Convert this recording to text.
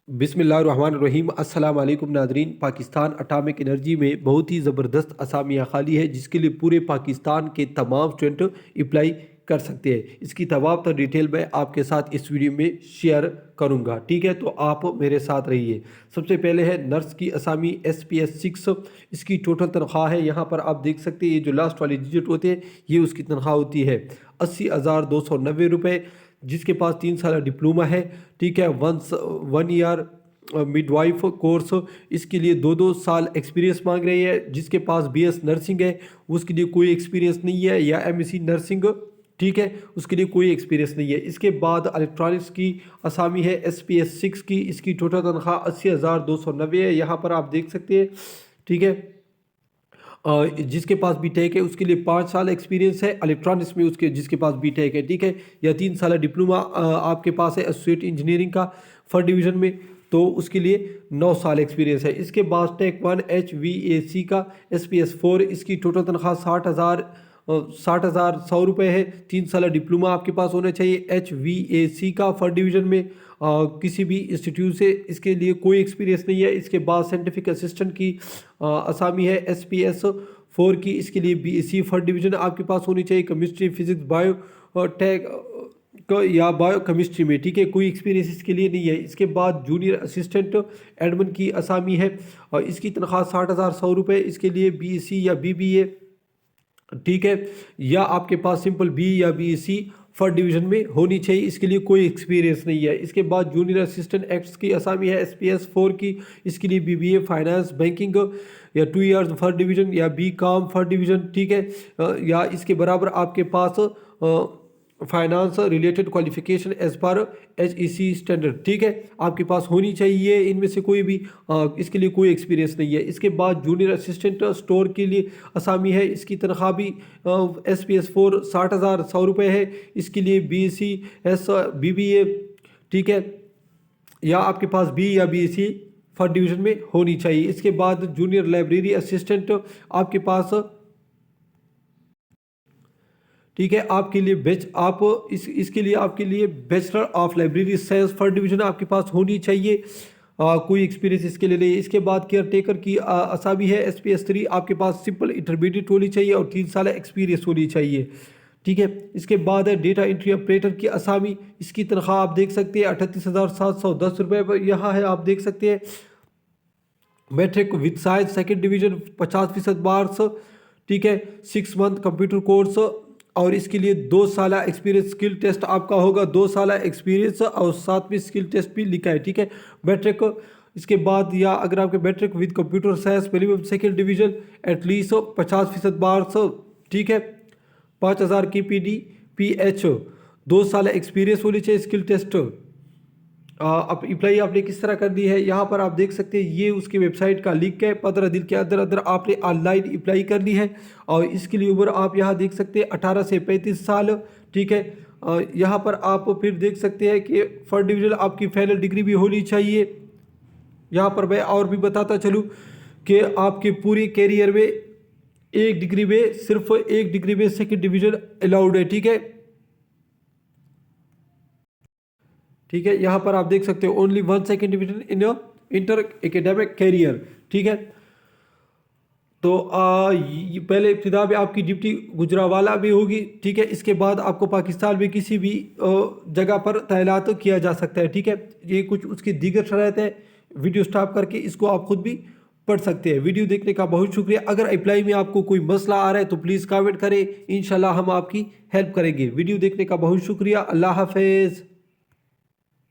बिस्मिल्लाहिर्रहमानिर्रहीम। अस्सलाम वालेकुम नादरीन। पाकिस्तान एटॉमिक एनर्जी में बहुत ही ज़बरदस्त असामियाँ खाली है जिसके लिए पूरे पाकिस्तान के तमाम स्टूडेंट अप्लाई कर सकते हैं। इसकी तमाम तर डिटेल मैं आपके साथ इस वीडियो में शेयर करूंगा, ठीक है? तो आप मेरे साथ रहिए। सबसे पहले है नर्स की असामी SPS6। इसकी टोटल तनख्वाह है, यहाँ पर आप देख सकते हैं, ये जो लास्ट वाली डिजिट होते हैं ये उसकी तनख्वाह होती है 80,290 रुपये। जिसके पास 3 साल डिप्लोमा है, ठीक है, 1 ईयर मिडवाइफ कोर्स, इसके लिए 2 साल एक्सपीरियंस मांग रही है। जिसके पास BS नर्सिंग है उसके लिए कोई एक्सपीरियंस नहीं है, या MSc नर्सिंग, ठीक है, उसके लिए कोई एक्सपीरियंस नहीं है। इसके बाद इलेक्ट्रॉनिक्स की असामी है SPS6 की। इसकी टोटल तनख्वाह 80,290 है, यहाँ पर आप देख सकते हैं, ठीक है। जिसके पास बीटेक है उसके लिए 5 साल एक्सपीरियंस है इलेक्ट्रॉनिक्स में, उसके जिसके पास बीटेक है, ठीक है, या 3 साल डिप्लोमा आपके पास है एसोसिएट इंजीनियरिंग का फर्स्ट डिवीज़न में, तो उसके लिए 9 साल एक्सपीरियंस है। इसके बाद टेक 1 HVAC का SPS4, इसकी टोटल तनख्वाह 60,100 रुपये है। 3 साल डिप्लोमा आपके पास होना चाहिए HVAC का फर्स्ट डिवीज़न में, किसी भी इंस्टीट्यूट से। इसके लिए कोई एक्सपीरियंस नहीं है। इसके बाद साइंटिफिक असिस्टेंट की असामी है SPS4 की। इसके लिए BSc फर्स्ट डिवीज़न आपके पास होनी चाहिए केमिस्ट्री, फिजिक्स, बायो टेक या बायो केमिस्ट्री में, ठीक है, कोई एक्सपीरियंस इसके लिए नहीं है। इसके बाद जूनियर असिस्टेंट एडमिन की असामी है और इसकी तनख्वाह 60,100 रुपये। इसके लिए BSc या BBA, ठीक है, या आपके पास सिंपल B या BSc फर्स्ट डिवीज़न में होनी चाहिए। इसके लिए कोई एक्सपीरियंस नहीं है। इसके बाद जूनियर असिस्टेंट एक्ट्स की असामी है SPS4 की। इसके लिए BBA फाइनेंस बैंकिंग या 2 इयर्स फर्स्ट डिवीज़न या BCom फर्स्ट डिवीज़न, ठीक है, या इसके बराबर आपके पास finance related qualification as per HEC standard, ठीक है, आपके पास होनी चाहिए। इनमें से कोई भी इसके लिए कोई एक्सपीरियंस नहीं है। इसके बाद जूनियर असिस्टेंट स्टोर के लिए असामी है। इसकी तनख्वाह भी SPS4 60,100 रुपये है। इसके लिए BSc BBA, ठीक है, या आपके पास B या BSc फर्स्ट डिवीज़न में होनी चाहिए। इसके बाद जूनियर लाइब्रेरी असिस्टेंट आपके पास, ठीक है, आपके लिए इसके लिए आपके लिए bachelor of library science first division आपके पास होनी चाहिए। कोई एक्सपीरियंस इसके लिए नहीं है। इसके बाद केयर टेकर की असामी है SPS3। आपके पास सिंपल इंटरमीडिएट होनी चाहिए और 3 साल एक्सपीरियंस होनी चाहिए, ठीक है। इसके बाद है डेटा एंट्री ऑपरेटर की असामी। इसकी तनख्वाह आप देख सकते हैं 38,710 रुपये पर यहाँ है, आप देख सकते हैं। Matric with science second division 50% marks, ठीक है, 6 मंथ कंप्यूटर कोर्स, और इसके लिए 2 साल एक्सपीरियंस। स्किल टेस्ट आपका होगा 2 साल एक्सपीरियंस और साथ में स्किल टेस्ट भी लिखा है, ठीक है, मैट्रिक। इसके बाद या अगर आपके matric with computer science minimum second division at least 50% marks, ठीक है, 5,000 की PDPH, 2 साल एक्सपीरियंस होनी चाहिए। स्किल टेस्ट अब अप्लाई आपने किस तरह कर दी है, यहाँ पर आप देख सकते हैं, ये उसकी वेबसाइट का लिंक है। 15 दिन के अंदर अंदर आपने ऑनलाइन अप्लाई कर ली है। और इसके लिए उम्र आप यहाँ देख सकते हैं 18 से 35 साल, ठीक है। यहाँ पर आप फिर देख सकते हैं कि फर्स्ट डिवीज़न आपकी फाइनल डिग्री भी होनी चाहिए। यहाँ पर मैं और भी बताता चलूँ कि आपके पूरे कैरियर में सिर्फ एक डिग्री में सेकेंड डिवीज़न अलाउड है, ठीक है, ठीक है। यहाँ पर आप देख सकते हो only 1 second division in inter academic career, ठीक है। तो पहले इब्तिदा में आपकी ड्यूटी गुजरावाला में होगी, ठीक है। इसके बाद आपको पाकिस्तान में किसी भी जगह पर तैनात किया जा सकता है, ठीक है। ये कुछ उसकी दीगर शराइत है। वीडियो स्टॉप करके इसको आप खुद भी पढ़ सकते हैं। वीडियो देखने का बहुत शुक्रिया। अगर अप्लाई में आपको कोई मसला आ रहा है तो प्लीज़ कमेंट करें, इंशाल्लाह हम आपकी हेल्प करेंगे। वीडियो देखने का बहुत शुक्रिया। अल्लाह हाफिज़।